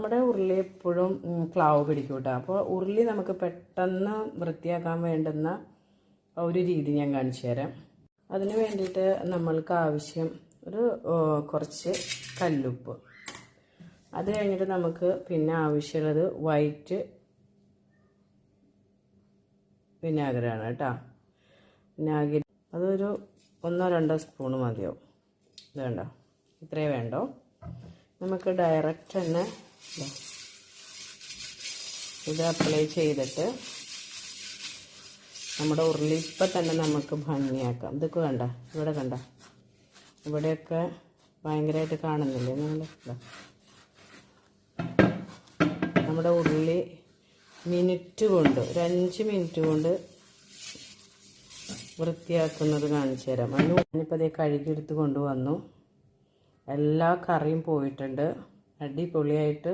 നമ്മുടെ ഉരുളി എപ്പോഴും ക്ലാവ് പിടിക്കും കേട്ടോ. അപ്പോൾ ഉരുളി നമുക്ക് പെട്ടെന്ന് വൃത്തിയാക്കാൻ വേണ്ടുന്ന ഒരു രീതി ഞാൻ കാണിച്ചു തരാം. അതിന് വേണ്ടിയിട്ട് നമ്മൾക്ക് ആവശ്യം ഒരു കുറച്ച് കല്ലുപ്പ്. അത് കഴിഞ്ഞിട്ട് നമുക്ക് പിന്നെ ആവശ്യമുള്ളത് വൈറ്റ് വിനാഗിരിയാണ് കേട്ടോ. വിനാഗിരി അതൊരു 1-2 സ്പൂണ് മതിയാവും. ഇത് വേണ്ട, ഇത്രയേ വേണ്ടോ. നമുക്ക് ഡയറക്റ്റ് തന്നെ ഇത് അപ്ലൈ ചെയ്തിട്ട് നമ്മുടെ ഉരുളി ഇപ്പം തന്നെ നമുക്ക് ഭംഗിയാക്കാം. ഇതൊക്കെ കണ്ട, ഇവിടെ കണ്ട, ഇവിടെയൊക്കെ ഭയങ്കരമായിട്ട് കാണുന്നില്ലേ നിങ്ങൾ? നമ്മുടെ ഉരുളി മിനിറ്റ് കൊണ്ട്, ഒരു 5 മിനിറ്റ് കൊണ്ട് വൃത്തിയാക്കുന്നത് കാണിച്ചു തരാം. ഞാനിപ്പോൾ അതേ കഴുകിയെടുത്ത് കൊണ്ടുവന്നു. എല്ലാ കറിയും പോയിട്ടുണ്ട്. അടിപൊളിയായിട്ട്